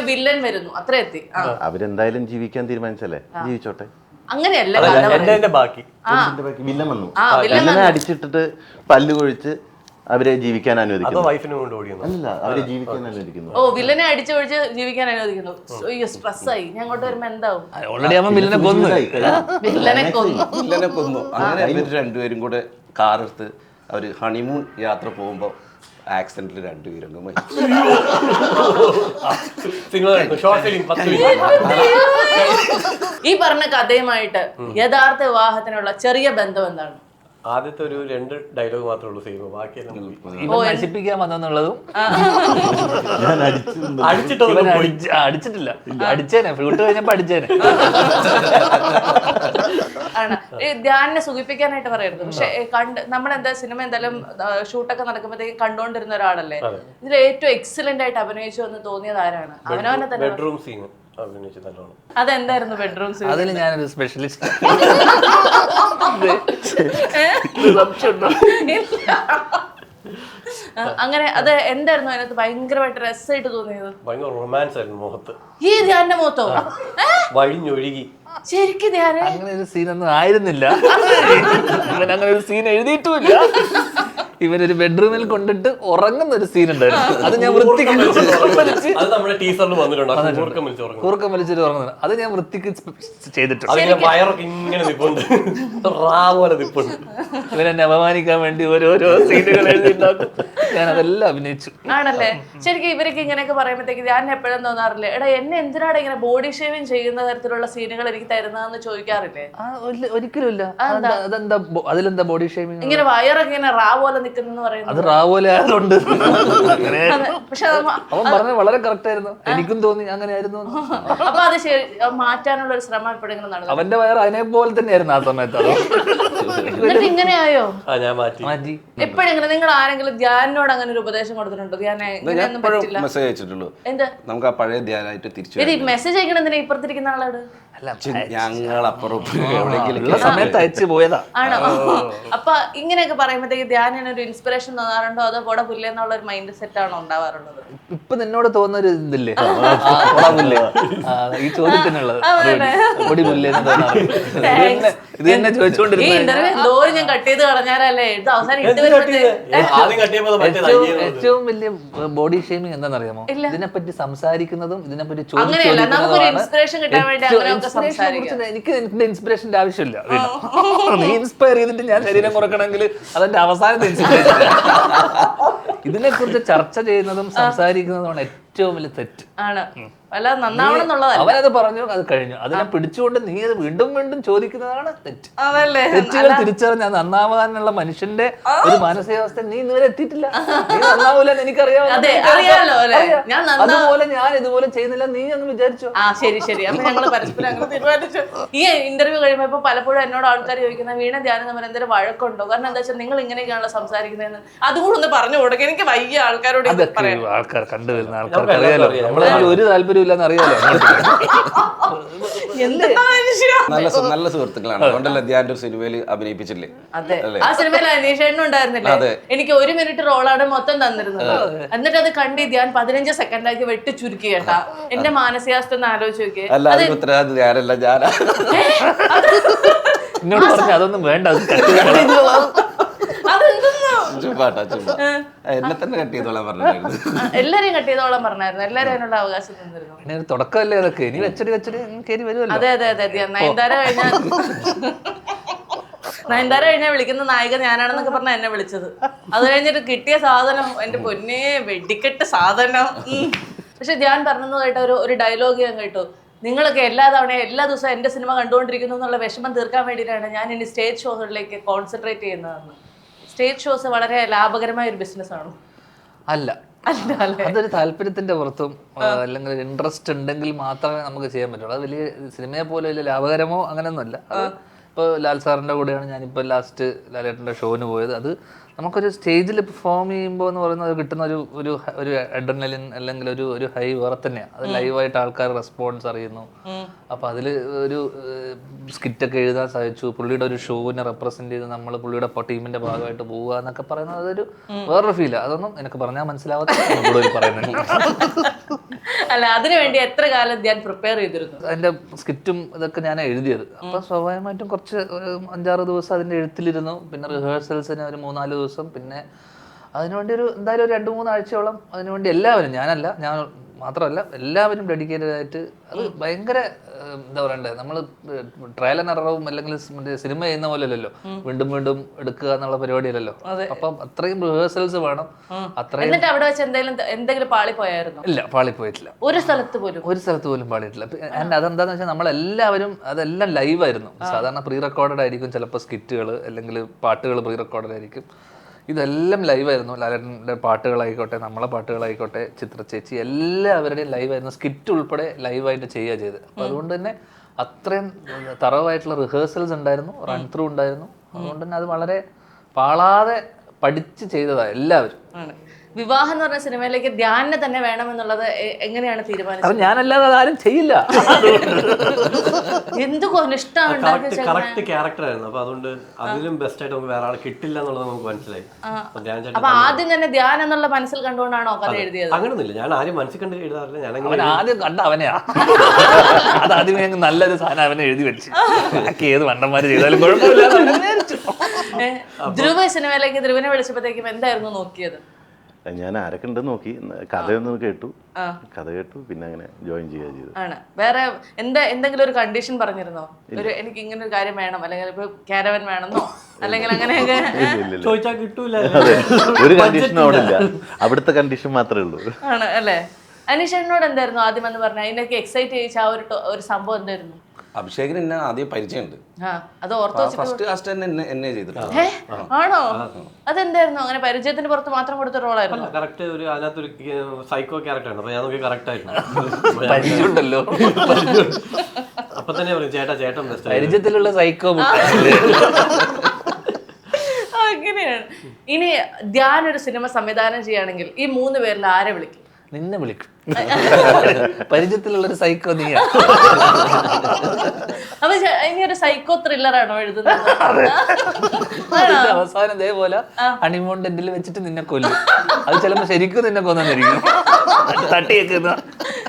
വില്ലൻ വരുന്നു. അത്ര എത്തി. അവരെന്തായാലും ജീവിക്കാൻ തീരുമാനിച്ചല്ലേ, ജീവിച്ചോട്ടെ. അങ്ങനെയല്ല ബാക്കി. വില്ലൻ വന്നു. വില്ലനെ അടിച്ചിട്ടിട്ട് പല്ല് കൊഴിച്ച് അവരെ ജീവിക്കാൻ അനുവദിക്കുന്നു. അല്ല, അവരെ ജീവിക്കാൻ അനുവദിക്കുന്നു. ഓ, വില്ലനെ അടിച്ചൊഴിച്ച് ജീവിക്കാൻ അനുവദിക്കുന്നു. സ്ട്രെസ്സായി. ഞാൻ അങ്ങോട്ട് വരുമ്പോ എന്താവും? വില്ലനെ കൊന്നു. അങ്ങനെ ഇവര് രണ്ടുപേരും കൂടെ കാർ എടുത്ത് അവര് ഹണിമൂൺ യാത്ര പോകുമ്പോ ആക്സിഡന്റിൽ രണ്ടുപേരും മരിച്ചു. ഈ പറഞ്ഞ കഥയുമായിട്ട് യഥാർത്ഥ വിവാഹത്തിനുള്ള ചെറിയ ബന്ധം എന്താണ്? ആദ്യത്തെ ഒരു 2 ഡയലോഗ് മാത്രമേ ഉള്ളൂ സിനിമ. ബാക്കിയെല്ലാം നശിപ്പിക്കാൻ വന്നെന്നുള്ളതും അടിച്ചിട്ടില്ല. അടിച്ചേനെ ഫ്ലൂട്ട് കഴിഞ്ഞപ്പോ അടിച്ചേനെ. ആണ് ധ്യാനിനെ സുഖിപ്പിക്കാനായിട്ട് പറയരുത്. പക്ഷെ നമ്മളെന്താ സിനിമ എന്തായാലും ഷൂട്ടൊക്കെ നടക്കുമ്പോഴത്തേക്കും കണ്ടുകൊണ്ടിരുന്ന ഒരാളല്ലേ. ഇതിൽ ഏറ്റവും എക്സലന്റ് ആയിട്ട് അഭിനയിച്ചു എന്ന് തോന്നിയത് ആരാണ്? അവനവനെ തന്നെ. ബെഡ്റൂം സീൻ അതെന്തായിരുന്നു? Bedroom scene. അതിൽ ഞാനൊരു സ്പെഷ്യലിസ്റ്റ്. അങ്ങനെ അത് എന്തായിരുന്നു അതിനകത്ത് ഭയങ്കരമായിട്ട് രസമായിട്ട് തോന്നിയത്? ഭയങ്കര റൊമാൻസ് ആയിരുന്നു മുഖത്ത്. ഈ ധ്യാന്റെ മുഖത്തോ? വഴിഞ്ഞൊഴുകി. ശരിക്കും ധ്യാന അങ്ങനെ ഒരു സീനൊന്നും ആയിരുന്നില്ല. അങ്ങനെ ഒരു സീൻ എഴുതിയിട്ടുമില്ല. ഇവരൊരു ബെഡ്റൂമിൽ കൊണ്ടിട്ട് ഉറങ്ങുന്ന ഒരു സീൻ ഉണ്ടായിരുന്നു. അത് ഞാൻ വൃത്തിക്ക് അത് നമ്മുടെ ടീച്ചറിൽ വന്നിട്ടുണ്ട്. കൂർക്കം വലിച്ചിട്ട് ഉറങ്ങുന്നത് അത് ഞാൻ വൃത്തിക്ക് ചെയ്തിട്ടുണ്ട്. അതിങ്ങനെ വയറൊക്കെ ഇങ്ങനെ നിപ്പുണ്ട്, റാ പോലെ നിപ്പുണ്ട്. ഇവരെന്നെ അപമാനിക്കാൻ വേണ്ടി ഓരോരോ സീനുകൾ എഴുതിണ്ടാക്കും. ഞാൻ അതെല്ലാം അഭിനയിച്ചു. ആണല്ലേ? ശരിക്കും ഇവരൊക്കെ ഇങ്ങനെയൊക്കെ പറയുമ്പോഴത്തേക്ക് ഞാൻ എപ്പോഴും തോന്നാറില്ലേ, എടാ എന്നെ എന്തിനാണ് ഇങ്ങനെ ബോഡി ഷേവിങ് ചെയ്യുന്ന തരത്തിലുള്ള സീനുകൾ എനിക്ക് തരുന്നതെന്ന് ചോദിക്കാറില്ലേ? ഒരിക്കലും ഇല്ല. അതെന്താ അതിലെന്താ ബോഡി ഷേമിങ്? ഇങ്ങനെ വയറൊക്കെ ഇങ്ങനെ റാ പോലെ നിൽക്കുന്നു പറയുന്നത്. അത് റാ പോലെ ആയതുകൊണ്ട് പക്ഷെ അവൻ പറഞ്ഞത് വളരെ കറക്റ്റ് ആയിരുന്നു. എനിക്കും തോന്നി അങ്ങനെ ആയിരുന്നു. അപ്പൊ അത് മാറ്റാനുള്ള ഒരു ശ്രമം എപ്പോഴെങ്കിലും നടന്നു? അവന്റെ വയർ അതിനെ പോലെ തന്നെയായിരുന്നു ആ സമയത്ത്. എന്നിട്ട് ഇങ്ങനെയായോ? ഞാൻ മാറ്റി. എപ്പോഴെങ്കിലും നിങ്ങൾ ആരെങ്കിലും ധ്യാനോട് അങ്ങനെ ഒരു ഉപദേശം കൊടുത്തിട്ടുണ്ടോ? ധ്യാനം പറ്റില്ല മെസ്സേജ് അയച്ചിട്ടുള്ളൂ. എന്താ നമുക്ക് ആ പഴയ ധ്യാനായിട്ട് തിരിച്ചു മെസ്സേജ് അയക്കണം? എന്തിനാ ഇപ്പുറത്തിരിക്കുന്ന ആളോട്? ഞങ്ങൾ അപ്പുറം സമയത്ത് അയച്ചു പോയതാ. ആണോ? അപ്പൊ ഇങ്ങനെയൊക്കെ പറയുമ്പോഴത്തേക്ക് ധ്യാനം ഒരു ഇൻസ്പിറേഷൻ തോന്നാറുണ്ടോ, അതോ പോടാ പുല്ലേ എന്നുള്ള ഒരു മൈൻഡ് സെറ്റ് ആണോ ഉണ്ടാവാറുള്ളത്? ഇപ്പൊ നിന്നോട് തോന്നുന്ന ഒരു ഇതില്ലേ ഈ ചോദ്യത്തിനുള്ളത്? പൊടി പുല്ലേ ഇത് തന്നെ ചോദിച്ചോണ്ടിരുന്നത്. എന്തോരം ഞാൻ കട്ട് ചെയ്ത് കളഞ്ഞാലല്ലേ ഇത് അവസാനം ഏറ്റവും വലിയ ബോഡി ഷേമിങ് എന്താണെന്നറിയാമോ? ഇതിനെപ്പറ്റി സംസാരിക്കുന്നതും ഇതിനെപ്പറ്റി അങ്ങനെയല്ല, നമുക്കൊരു ഇൻസ്പിറേഷൻ കിട്ടാൻ വേണ്ടി അങ്ങനെയൊക്കെ സംസാരിക്കാം. എനിക്ക് എന്റെ ഇൻസ്പിറേഷന്റെ ആവശ്യമില്ല. നീ ഇൻസ്പയർ ചെയ്തിട്ട് ഞാൻ ശരീരം കുറക്കണമെങ്കിൽ അതെന്റെ അവസാനത്തെ ഇൻസ്പിറേഷൻ. ഇതിനെ കുറിച്ച് ചർച്ച ചെയ്യുന്നതും സംസാരിക്കുന്നതുമാണ് ഏറ്റവും വലിയ തെറ്റ്. ആണ് അല്ല നന്നാവണം എന്നുള്ളതല്ല. അവനത് പറഞ്ഞു, അത് കഴിഞ്ഞു. അതിനെ പിടിച്ചുകൊണ്ട് നീ അത് വീണ്ടും വീണ്ടും ചോദിക്കുന്നതാണ് തെറ്റ്. അതല്ലേ തെറ്റുകൾ തിരിച്ചറിഞ്ഞ നന്നാവാനുള്ള മനുഷ്യന്റെ ഒരു മാനസികാവസ്ഥ നീ ഇന്നുവരെ എത്തിയിട്ടില്ല. നീ നന്നാവൂലെന്ന് എനിക്കറിയാം. അതുപോലെ ഞാൻ ഇതുപോലെ ചെയ്യുന്നില്ല നീ അങ്ങ് വിചാരിച്ചോ? ശരി ശരി. അപ്പൊ ഞങ്ങള് പരസ്പരം അങ്ങനെ തീരുമാനിച്ചു. ഈ ഇന്റർവ്യൂ കഴിയുമ്പോ പലപ്പോഴും എന്നോട് ആൾക്കാർ ചോദിക്കുന്ന വീണ ധ്യാനം തമ്മിൽ എന്തെങ്കിലും വഴക്കുണ്ടോ? കാരണം എന്താ വെച്ചാൽ നിങ്ങൾ ഇങ്ങനെയൊക്കെയാണല്ലോ സംസാരിക്കുന്നതെന്ന്. അതുകൂടെ ഒന്ന് പറഞ്ഞു കൊടുക്കുക. എനിക്ക് വയ്യ ആൾക്കാരോട് ആൾക്കാർ കണ്ടുവരുന്ന ആൾക്കാർക്ക് അറിയാലോ, നമ്മളെ ഒരു താല്പര്യം ഇല്ലെന്ന് അറിയാലോ. നല്ല സുഹൃത്തുക്കളാണ്. അതുകൊണ്ടല്ലേ ധ്യാൻ ഒരു സിനിമയിൽ അഭിനയിപ്പിച്ചില്ലേ? അതെ, ആ സിനിമയിൽ അനീഷേട്ടനും ഉണ്ടായിരുന്നില്ലേ? എനിക്ക് 1 മിനിറ്റ് റോളാണ് മൊത്തം തന്നിരുന്നത്. എന്നിട്ട് അത് കണ്ട് ധ്യാൻ 15 സെക്കൻഡിലേക്ക് വെട്ടി ചുരുക്കി. കേട്ടാ എന്റെ മാനസികാവസ്ഥ ഒന്ന് ആലോചിച്ച് നോക്കിയേ. എന്നോട് പറഞ്ഞു അതൊന്നും വേണ്ട, എന്നെ തന്നെ കട്ട് ചെയ്തോളാൻ പറഞ്ഞായിരുന്നു. എല്ലാരെയും കട്ട് ചെയ്തോളാൻ പറഞ്ഞായിരുന്നു. എല്ലാരും അതിനുള്ള അവകാശം തന്നിരുന്നു. പിന്നെ തുടക്കമല്ലേ അതൊക്കെ, ഇനി വെച്ചടി കയറി വരുമല്ലോ. അതെ അതെ അതെ. നയൻതാര കഴിഞ്ഞാൽ വിളിക്കുന്ന നായിക ഞാനാണെന്നൊക്കെ പറഞ്ഞ എന്നെ വിളിച്ചത്. അത് കഴിഞ്ഞിട്ട് കിട്ടിയ സാധനം എന്റെ പൊന്നെ വെടിക്കെട്ട് സാധനം. പക്ഷെ ഞാൻ പറഞ്ഞതായിട്ട് ഒരു ഡയലോഗ് ഞാൻ കേട്ടു. നിങ്ങളൊക്കെ എല്ലാ തവണയും എല്ലാ ദിവസവും എന്റെ സിനിമ കണ്ടുകൊണ്ടിരിക്കുന്നു എന്നുള്ള വിഷമം തീർക്കാൻ വേണ്ടിയിട്ടാണ് ഞാൻ ഇനി സ്റ്റേജ് ഷോകളിലേക്ക് കോൺസെൻട്രേറ്റ് ചെയ്യുന്നതെന്ന്. സ്റ്റേജ് ഷോസ് വളരെ ലാഭകരമായ ഒരു ബിസിനസ് ആണോ? അല്ല, അതൊരു താല്പര്യത്തിന്റെ പുറത്തും അല്ലെങ്കിൽ ഇൻട്രസ്റ്റ് ഉണ്ടെങ്കിൽ മാത്രമേ നമുക്ക് ചെയ്യാൻ പറ്റുള്ളൂ. അത് വലിയ സിനിമയെ പോലെ വലിയ ലാഭകരമോ അങ്ങനെയൊന്നുമല്ല. ഇപ്പോൾ ലാൽ സാറിൻ്റെ കൂടെയാണ് ഞാനിപ്പോൾ ലാസ്റ്റ് ലാലേട്ടൻ്റെ ഷോന് പോയത്. അത് നമുക്കൊരു സ്റ്റേജിൽ പെർഫോം ചെയ്യുമ്പോൾ എന്ന് പറയുന്നത് കിട്ടുന്ന ഒരു അഡ്രിനലിൻ അല്ലെങ്കിൽ ഒരു ഹൈ വേറെ തന്നെയാണ്. അത് ലൈവായിട്ട് ആൾക്കാർ റെസ്പോൺസ് അറിയുന്നു. അപ്പോൾ അതിൽ ഒരു സ്കിറ്റൊക്കെ എഴുതാൻ സാധിച്ചു. പുള്ളിയുടെ ഒരു ഷോവിനെ റെപ്രസെന്റ് ചെയ്ത് നമ്മൾ പുള്ളിയുടെ ടീമിന്റെ ഭാഗമായിട്ട് പോവുക എന്നൊക്കെ പറയുന്നത് അതൊരു വേറൊരു ഫീലാണ്. അതൊന്നും എനിക്ക് പറഞ്ഞാൽ മനസ്സിലാവാത്ത കൂടുതൽ പറയുന്നുണ്ട്. അല്ല, അതിനുവേണ്ടി എത്ര കാലം ഞാൻ പ്രിപ്പയർ ചെയ്തിരുന്നു? അതിന്റെ സ്കിറ്റും ഇതൊക്കെ ഞാൻ എഴുതിയത്. അപ്പൊ സ്വാഭാവികമായിട്ടും കുറച്ച് 5-6 ദിവസം അതിന്റെ എഴുത്തിലിരുന്നു. പിന്നെ റിഹേഴ്സൽസിന് ഒരു 3-4 ദിവസം. പിന്നെ അതിനുവേണ്ടി എന്തായാലും ഒരു 2-3 ആഴ്ചയോളം അതിനുവേണ്ടി എല്ലാവരും, ഞാൻ മാത്രമല്ല എല്ലാവരും ഡെഡിക്കേറ്റഡ് ആയിട്ട്. അത് ഭയങ്കര എന്താ പറയണ്ടേ, നമ്മൾ ട്രയൽ ആൻഡ് എററും അല്ലെങ്കിൽ സിനിമ ചെയ്യുന്ന പോലെ അല്ലല്ലോ, വീണ്ടും വീണ്ടും എടുക്കുക എന്നുള്ള പരിപാടിയല്ലല്ലോ. അപ്പം അത്രയും റിഹേഴ്സൽസ് വേണം. അത്രയും. എന്നിട്ട് അവിടെ വെച്ച് എന്തെങ്കിലും പാളിപ്പോയായിരുന്നു? ഇല്ല, പാളിപ്പോയിട്ടില്ല. ഒരു സ്ഥലത്ത് പോലും പാളിയിട്ടില്ല. അതെന്താന്ന് വെച്ചാൽ നമ്മളെല്ലാവരും അതെല്ലാം ലൈവായിരുന്നു. സാധാരണ പ്രീ റെക്കോർഡഡ് ആയിരിക്കും ചിലപ്പോൾ സ്കിറ്റുകൾ അല്ലെങ്കിൽ പാട്ടുകൾ പ്രീ റെക്കോർഡഡ് ആയിരിക്കും. ഇതെല്ലാം ലൈവായിരുന്നു. ലാലേട്ടൻ്റെ പാട്ടുകളായിക്കോട്ടെ, നമ്മളെ പാട്ടുകളായിക്കോട്ടെ, ചിത്ര ചേച്ചി എല്ലാവരുടെയും ലൈവായിരുന്നു. സ്കിറ്റ് ഉൾപ്പെടെ ലൈവായിട്ട് ചെയ്യുക ചെയ്ത്. അപ്പം അതുകൊണ്ട് തന്നെ അത്രയും തറവായിട്ടുള്ള റിഹേഴ്സൽസ് ഉണ്ടായിരുന്നു, റൺ ത്രൂ ഉണ്ടായിരുന്നു. അതുകൊണ്ട് തന്നെ അത് വളരെ പാളാതെ പഠിച്ച് ചെയ്തതാണ് എല്ലാവരും. വിവാഹം എന്ന് പറഞ്ഞ സിനിമയിലേക്ക് ധ്യാനെ തന്നെ വേണമെന്നുള്ളത് എങ്ങനെയാണ് തീരുമാനിച്ചത്? ഞാനല്ലാതെ ആരും ചെയ്യില്ല. എന്തുകൊണ്ട് ഇഷ്ടമാണ്? കറക്റ്റ് ക്യാരക്ടർ ആയിരുന്നു. അപ്പൊ അതുകൊണ്ട് അതിലും ബെസ്റ്റ് ആയിട്ട് നമുക്ക് വേറെ ആളെ കിട്ടില്ല എന്നുള്ളത് നമുക്ക് മനസ്സിലായി. അപ്പൊ ആദ്യം തന്നെ ധ്യാൻ എന്നുള്ള മനസ്സിൽ കണ്ടുകൊണ്ടാണോ കഥ എഴുതിയത്? അങ്ങനൊന്നുമില്ല, ഞാൻ ആരും മനസ്സിൽ കണ്ട് എഴുതാറില്ല. ഞാൻ ആദ്യം കണ്ട അവനെയാ. അതാദ്യമേ നല്ലൊരു സാധനം അവനെ എഴുതി വെച്ച് ഏത് വണ്ടന്മാര് ചെയ്താലും കുഴപ്പമില്ല. ധ്രുവ സിനിമയിലേക്ക് ധ്രുവിനെ വിളിച്ചപ്പോഴത്തേക്കും എന്തായിരുന്നു നോക്കിയത്? ഞാൻ ആരൊക്കെ ഉണ്ടെന്ന് നോക്കി, കഥയൊന്ന് കേട്ടു, കഥ കേട്ടു, പിന്നെ അങ്ങനെ ജോയിൻ ചെയ്യുക ചെയ്തു. ആണ്. വേറെ എന്തെങ്കിലും ഒരു കണ്ടീഷൻ പറഞ്ഞിരുന്നോ? ഒരു എനിക്ക് ഇങ്ങനെ ഒരു കാര്യം വേണം, അല്ലെങ്കിൽ ഇപ്പൊ കാരവൻ വേണമെന്നോ, അല്ലെങ്കിൽ അങ്ങനെയൊക്കെ ചോദിച്ചാൽ കിട്ടൂല. ഒരു കണ്ടീഷനും അവിടെ ഇല്ല, അവിടുത്തെ കണ്ടീഷൻ മാത്രമേ ഉള്ളൂ. ആണ് അല്ലേ? അനീഷേട്ടനോട് എന്തായിരുന്നു ആദ്യം എന്ന് പറഞ്ഞാൽ അതിനൊക്കെ എക്സൈറ്റ് ചെയ്യിച്ച ആ ഒരു സംഭവം എന്തായിരുന്നു? അഭിഷേകിന് എന്നെ ആദ്യം പരിചയമുണ്ട്. അത് ഓർത്ത് ഫസ്റ്റ് കാസ്റ്റ് എന്നെ ചെയ്തിട്ടുണ്ട്. ആണോ? അതെന്തായിരുന്നു? അങ്ങനെ പരിചയത്തിന് പുറത്ത് മാത്രം കൊടുത്ത റോളായിരുന്നു? കറക്റ്റ് ഒരു അതിനകത്തൊരു സൈക്കോ ക്യാരക്ടറാണ്. അപ്പൊ ഞാൻ നോക്കി കറക്റ്റ് ആയിരുന്നു. പരിചയമുണ്ടല്ലോ. അപ്പൊ തന്നെ പറയും ചേട്ടൻ ബെസ്റ്റ്. പരിചയത്തിലുള്ള സൈക്കോ. അങ്ങനെയാണ്. ഇനി ധ്യാൻ ഒരു സിനിമ സംവിധാനം ചെയ്യുകയാണെങ്കിൽ ഈ 3 പേരിൽ ആരെ വിളിക്കും? നിന്നെ വിളിക്കും. പരിചയത്തിലുള്ളൊരു സൈക്കോ നീയാ. അപ്പൊ ഇനി ഒരു സൈക്കോ ത്രില്ലറാണോ എഴുതുന്നത്? അവസാനം ഇതേപോലെ ഹണിമൂൺ ടെന്റിൽ വെച്ചിട്ട് നിന്നെ കൊല്ലും. അത് ചിലപ്പോ ശരിക്കും നിന്നെ കൊന്നിരിക്കും, തട്ടിയേക്കുന്ന.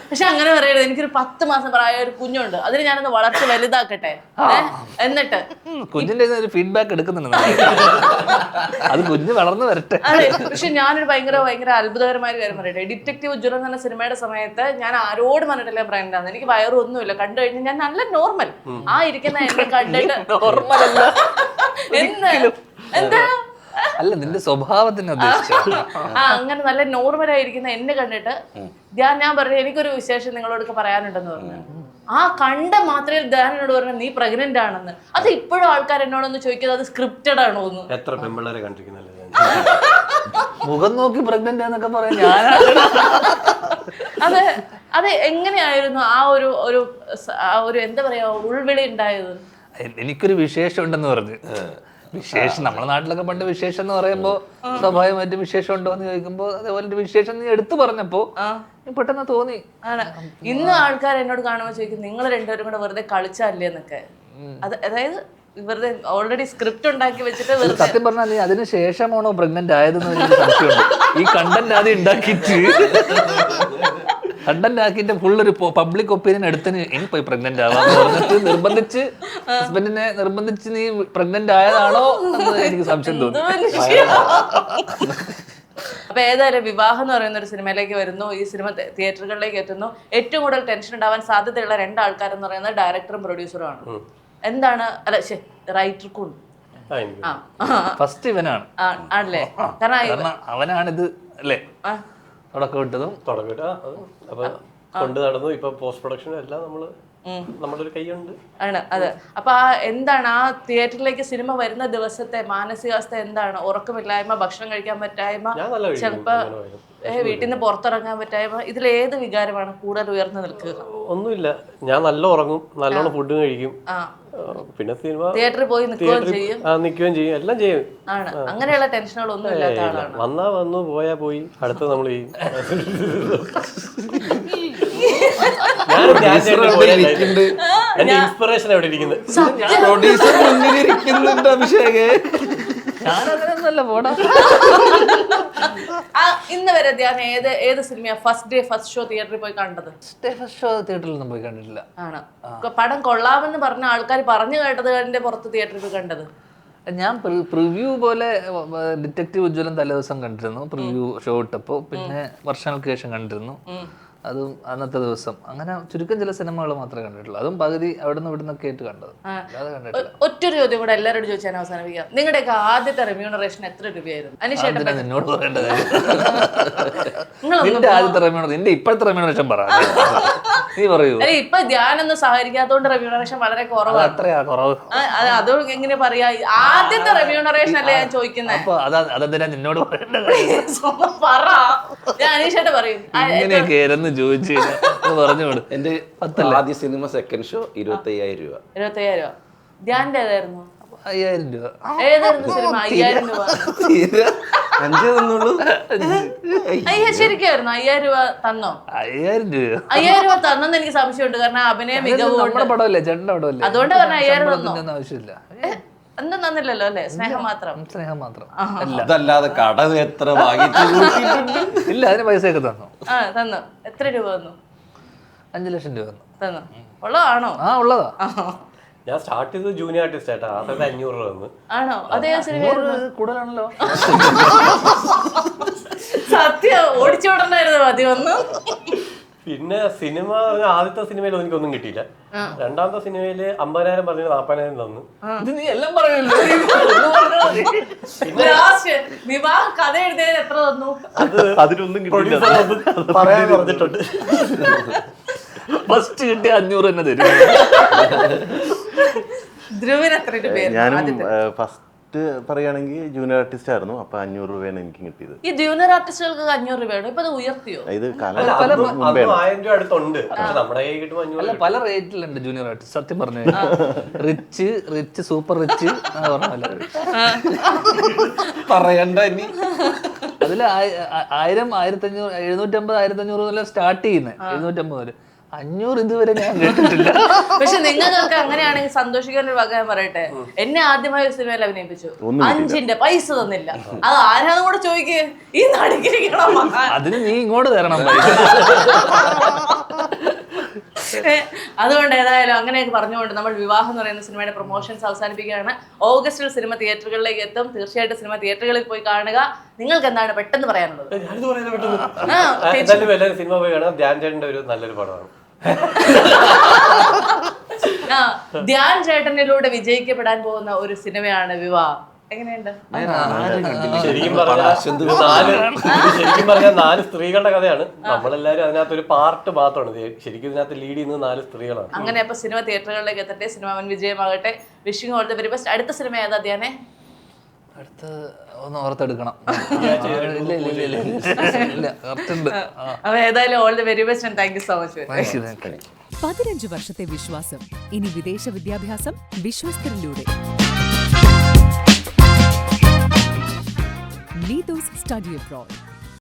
പക്ഷെ അങ്ങനെ പറയരുത്. എനിക്കൊരു 10 മാസം പ്രായ ഒരു കുഞ്ഞുണ്ട്, അതിന് ഞാനൊന്ന് വളർച്ച വലുതാക്കട്ടെ, എന്നിട്ട് കുഞ്ഞിന്റെ ഒരു ഫീഡ്ബാക്ക് എടുക്കുന്നുണ്ട്. അത് കുഞ്ഞ് വളർന്നു വരട്ടെ. അതെ. പക്ഷെ ഞാനൊരു ഭയങ്കര അത്ഭുതകരമായ ഒരു കാര്യം പറയട്ടെ. ഡിറ്റക്റ്റീവ് ഉജ്ജ്വലൻ എന്ന സിനിമയുടെ സമയത്ത് ഞാൻ ആരോട് പറഞ്ഞിട്ടില്ല ബ്രാൻഡാന്ന്. എനിക്ക് വയറൊന്നുമില്ല. കണ്ടു കഴിഞ്ഞാൽ ഞാൻ നല്ല നോർമൽ. ആ ഇരിക്കുന്ന എന്നെ കണ്ടിട്ട് നോർമൽ അല്ല. എന്താ അല്ല, നിന്റെ സ്വഭാവത്തിന് അങ്ങനെ നല്ല നോർമൽ ആയിരിക്കുന്ന എന്നെ കണ്ടിട്ട് ഞാൻ പറഞ്ഞു എനിക്കൊരു വിശേഷം നിങ്ങളോടൊക്കെ പറയാനുണ്ടെന്ന് പറഞ്ഞു. ആ കണ്ട മാത്രമേ ധ്യാനോട് പറഞ്ഞു നീ പ്രഗ്നന്റ് ആണെന്ന്. അത് ഇപ്പോഴും ആൾക്കാർ എന്നോടൊന്ന് ചോദിക്കുന്നത് അത് സ്ക്രിപ്റ്റഡ് ആണോ എന്ന്. എത്ര പെമ്പിള്ളേരെ കണ്ടിരിക്കുന്നല്ലേ മുഖം നോക്കി പ്രഗ്നന്റ് എന്നൊക്കെ പറയാൻ അതെ. അത് എങ്ങനെയായിരുന്നു ആ ഒരു എന്താ പറയാ ഉൾവിളി ഉണ്ടായത്? എനിക്കൊരു വിശേഷം ഉണ്ടെന്ന് പറഞ്ഞു. വിശേഷം നമ്മുടെ നാട്ടിലൊക്കെ പണ്ട് വിശേഷം എന്ന് പറയുമ്പോ സ്വാഭാവികമായിട്ട് വിശേഷം ഉണ്ടോ എന്ന് ചോദിക്കുമ്പോ അതേപോലെ ഒരു വിശേഷം നീ എടുത്തു പറഞ്ഞപ്പോ പെട്ടെന്ന് തോന്നി. ആണ്. ഇന്ന് ആൾക്കാർ എന്നോട് കാണുമ്പോൾ ചോദിക്കും നിങ്ങൾ രണ്ടുപേരും കൂടെ വെറുതെ കളിച്ചല്ലേ എന്നൊക്കെ. അതായത് വെറുതെ ഓൾറെഡി സ്ക്രിപ്റ്റ് ഉണ്ടാക്കി വെച്ചിട്ട് സത്യം പറഞ്ഞാൽ നീ അതിന് ശേഷമാണോ പ്രഗ്നന്റ് ആയതെന്ന് എനിക്ക് സംശയമുണ്ട്. ഈ കണ്ടന്റ് ആദ്യം ഉണ്ടാക്കിയിട്ട് ഫുള്ളൊരു പബ്ലിക് ഒപ്പീനിയൻ എടുത്തിന് ഇനി പോയി പ്രഗ്നന്റ് ആവാന്ന് പറഞ്ഞിട്ട് ഹസ്ബൻഡിനെ നിർബന്ധിച്ച് നീ പ്രഗ്നന്റ് ആയതാണോ എന്ന് എനിക്ക് സംശയം തോന്നി. അപ്പൊ ഏതായാലും വിവാഹം എന്ന് പറയുന്ന ഒരു സിനിമയിലേക്ക് വരുന്നു. ഈ സിനിമ തിയേറ്ററുകളിലേക്ക് എത്തുന്നു. ഏറ്റവും കൂടുതൽ ടെൻഷൻ ഉണ്ടാവാൻ സാധ്യതയുള്ള 2 ആൾക്കാരെന്ന് പറയുന്നത് ഡയറക്ടറും പ്രൊഡ്യൂസറും ആണ്. എന്താണ് റൈറ്റർക്കും ഫസ്റ്റ് ഇവനാണ് ആണല്ലേ? കാരണം അവനാണിത് അല്ലേ തുടക്കം ഇട്ടതും അപ്പൊ കൊണ്ട് നടന്നു. ഇപ്പൊ പോസ്റ്റ് പ്രൊഡക്ഷൻ എല്ലാം നമ്മുടെ ഒരു കൈയുണ്ട് ആണ്. അതെ. അപ്പൊ എന്താണ് ആ തിയേറ്ററിലേക്ക് സിനിമ വരുന്ന ദിവസത്തെ മാനസികാവസ്ഥ എന്താണ്? ഉറക്കമില്ലായ്മ, ഭക്ഷണം കഴിക്കാൻ പറ്റായ്മ, ചിലപ്പോ വീട്ടിൽ നിന്ന് പുറത്തിറങ്ങാൻ പറ്റായ്മ, ഇതിലേത് വികാരമാണ് കൂടുതൽ ഉയർന്നു നിൽക്കുക? ഒന്നുമില്ല, ഞാൻ നല്ല ഉറങ്ങും, നല്ലോണം ഫുഡ് കഴിക്കും, പിന്നെ സിനിമ തിയേറ്ററിൽ പോയി നിൽക്കുകയും ചെയ്യും, എല്ലാം ചെയ്യും. ആണ്. അങ്ങനെയുള്ള ടെൻഷനുകളൊന്നും ഇല്ലാത്ത ആളാണ്. വന്നാ വന്നു, പോയാ പോയി, അടുത്ത് നമ്മൾ ചെയ്യും. എന്റെ ഇൻസ്പിറേഷൻ എവിടെ ഇരിക്കുന്നത്? അഭിഷേകേ ഞാനങ്ങനെയൊന്നുമല്ല പോടാ. ഇന്ന് വരെ ധ്യാൻ ഏത് സിനിമയാ ഫസ്റ്റ് ഷോ തിയേറ്ററിൽ പോയി കണ്ടത്? ഫസ്റ്റ് ഷോ തിയേറ്ററിലൊന്നും പോയി കണ്ടിട്ടില്ല. ആണ്. പടം കൊള്ളാമെന്ന് പറഞ്ഞ ആൾക്കാർ പറഞ്ഞു കേട്ടത് കണ്ടിന്റെ പുറത്ത് തിയേറ്ററിൽ പോയി കണ്ടത്? ഞാൻ പ്രിവ്യൂ പോലെ ഡിറ്റക്റ്റീവ് ഉജ്ജ്വലൻ തലേദിവസം കണ്ടിരുന്നു. പ്രിവ്യൂ ഷോ ഇട്ടപ്പോൾ പിന്നെ വർഷങ്ങൾക്ക് ശേഷം കണ്ടിരുന്നു. അതും അന്നത്തെ ദിവസം. അങ്ങനെ ചുരുക്കം ചില സിനിമകൾ മാത്രമേ കണ്ടിട്ടുള്ളൂ. അതും പകുതി അവിടെ നിന്ന് ഇവിടുന്നൊക്കെ ആയിട്ട് കണ്ടത്. അല്ലാതെ കണ്ടിട്ടില്ല. ഒറ്റൊരു ചോദ്യം കൂടെ എല്ലാവരോടും ചോദിച്ചാൽ അവസാനിപ്പിക്കാം. നിങ്ങളുടെയൊക്കെ ആദ്യത്തെ റെമ്യൂണറേഷൻ എത്ര രൂപയായിരുന്നു? നിന്നോട് പറയേണ്ടത് നിന്റെ ആദ്യത്തെ റെമ്യൂണറേഷൻ, നിന്റെ ഇപ്പോഴത്തെ റെമ്യൂണറേഷൻ പറ, നീ പറയൂ. ഇപ്പൊ ധ്യാനൊന്നും സഹകരിക്കാത്തതുകൊണ്ട് റെമ്യൂണറേഷൻ വളരെ കുറവാണ്. അത്രയാ കുറവ്. അതും എങ്ങനെ പറയാ? ആദ്യത്തെ റെമ്യൂണറേഷൻ അല്ലേ ഞാൻ ചോദിക്കുന്നത്. അപ്പൊ അതെന്തിനാ നിന്നോട് പറയേണ്ടത്? പറ. ഞാൻ അനീഷേട്ട പറയും. ഇങ്ങനെയൊക്കെ ചോദിച്ചു പറഞ്ഞോട്. എന്റെ ആദ്യ സിനിമ സെക്കൻഡ് ഷോ 25,000 രൂപ. 25,000 രൂപ. ധ്യാന്റെ ഏതായിരുന്നു? 5,000 രൂപ. ഏതായിരുന്നു സിനിമ? 5,000 രൂപ. 5 തന്നുള്ളൂ. ശരിക്കായിരുന്നു 5,000 രൂപ തന്നോ? 5,000 രൂപ 5,000 രൂപ തന്നെന്ന് എനിക്ക് സംശയമുണ്ട്. കാരണം അഭിനയ മികവ് നമ്മുടെ പടമല്ലേ, ചേട്ടന്റെ പടമല്ലേ, അതുകൊണ്ട് പറഞ്ഞ 5,000 തന്നോ? ആവശ്യമില്ല. ഒന്നും തന്നില്ലല്ലോ അല്ലേ? സ്നേഹം മാത്രം. സ്നേഹം മാത്രം. അതല്ലാതെ കടം എത്ര ഇല്ല, അതിന് പൈസയൊക്കെ തന്നു. തന്നു. എത്ര രൂപ തന്നു? 5 ലക്ഷം രൂപ തന്നു. ഉള്ളതാണോ? ഉള്ളതാ. ഞാൻ സ്റ്റാർട്ട് ചെയ്തത് ജൂനിയർ ആർട്ടിസ്റ്റ് ആയിട്ടാ. ആ സമയത്ത് 500 രൂപ വന്നു. ആണോ? അതേ സിനിമ കൂടുതലാണല്ലോ. സത്യം ഓടിച്ചു വിടണ്ടായിരുന്നു മതി വന്നു. പിന്നെ സിനിമ ആദ്യത്തെ സിനിമയിൽ എനിക്കൊന്നും കിട്ടിയില്ല. രണ്ടാമത്തെ സിനിമയില് 50,000 പറഞ്ഞത് 40,000 തന്നു. ഇത് നീ എല്ലാം പറയല്ലോ. വിവാഹ കഥ എഴുതിയത് എത്ര തന്നു? അതിനൊന്നും കിട്ടിയില്ല. പറയാൻ പറഞ്ഞിട്ടുണ്ട്. ഫസ്റ്റ് കിട്ടിയ 500 തന്നെ തരും. ധ്രുവിന് എത്ര പേര്? ഞാനും ഫസ്റ്റ് പറയുകയാണെങ്കിൽ ജൂനിയർ ആർട്ടിസ്റ്റ് ആയിരുന്നു. അപ്പൊ 500 രൂപയാണ് എനിക്ക് കിട്ടിയത്. ഈ ജൂനിയർ ആർട്ടിസ്റ്റുകൾക്ക് 500 രൂപയാണ്. ഇപ്പൊ അത് ഉയർത്തിയോ? ഇത് 1000 രൂപ അടുത്തുണ്ട്. പക്ഷെ നമ്മുടെ കൈ കിട്ടുമ്പോൾ 500. അല്ല, പല റേറ്റിലുണ്ട് ജൂനിയർ ആർട്ടിസ്റ്റ്. സത്യം പറഞ്ഞു, റിച്ച് സൂപ്പർ റിച്ച് പറഞ്ഞല്ലോ. പറയണ്ട ഇനി. അതില് 1000, 1500, 750, 1500 സ്റ്റാർട്ട് ചെയ്യുന്നത്. 750 മുതൽ 500 ഇതുവരെ ഞാൻ കേട്ടിട്ടില്ല. പക്ഷെ നിങ്ങൾക്കൊക്കെ അങ്ങനെയാണെങ്കിൽ സന്തോഷിക്കാൻ ഒരു വക പറയട്ടെ. എന്നെ ആദ്യമായി ഒരു സിനിമയിൽ അഭിനയിപ്പിച്ചു, 5 പൈസ തന്നില്ല. അത് ആരാന്നും കൂടെ ചോദിക്കേ. ഈ നടുക്കിരിക്കണം. അതിന് നീ ഇങ്ങോട്ട് തരണം. അതുകൊണ്ട് ഏതായാലും അങ്ങനെയൊക്കെ പറഞ്ഞുകൊണ്ട് നമ്മൾ വിവാഹം എന്ന് പറയുന്ന സിനിമയുടെ പ്രൊമോഷൻസ് അവസാനിപ്പിക്കുകയാണ്. ഓഗസ്റ്റിൽ സിനിമ തിയേറ്ററുകളിലേക്ക് എത്തും. തീർച്ചയായിട്ടും സിനിമ തിയേറ്ററുകളിൽ പോയി കാണുക. നിങ്ങൾക്ക് എന്താണ് പെട്ടെന്ന് പറയാനുള്ളത്? സിനിമ പോയി കാണാൻ. ധ്യാൻ ചേട്ടന്റെ ഒരു നല്ലൊരു പടമാണ്. ധ്യാൻ ചേട്ടനിലൂടെ വിജയിക്കപ്പെടാൻ പോകുന്ന ഒരു സിനിമയാണ് വിവാഹം. എങ്ങനെയുണ്ട്? ശരിക്കും പറഞ്ഞാൽ 4 സ്ത്രീകളുടെ കഥയാണ്. നമ്മളെല്ലാരും അതിനകത്ത് ഒരു പാർട്ട് മാത്രമാണ്. ശരിക്കും ഇതിനകത്ത് ലീഡ് ചെയ്യുന്നത് 4 സ്ത്രീകളാണ്. അങ്ങനെ അപ്പൊ സിനിമ തിയേറ്ററുകളിലേക്ക് എത്തട്ടെ. സിനിമ വൻ വിജയമാകട്ടെ. Wishing all the very best. അടുത്ത സിനിമ ഏതാ ധ്യാനെ? അടുത്ത് ഒന്ന് ഓർത്തെടുക്കണം. അപ്പൊ ഏതായാലും all the very best and thank you so much. 15 വർഷത്തെ വിശ്വാസം. ഇനി വിദേശ വിദ്യാഭ്യാസം വിശ്വസ്തരിലൂടെ. Nido's Study Abroad.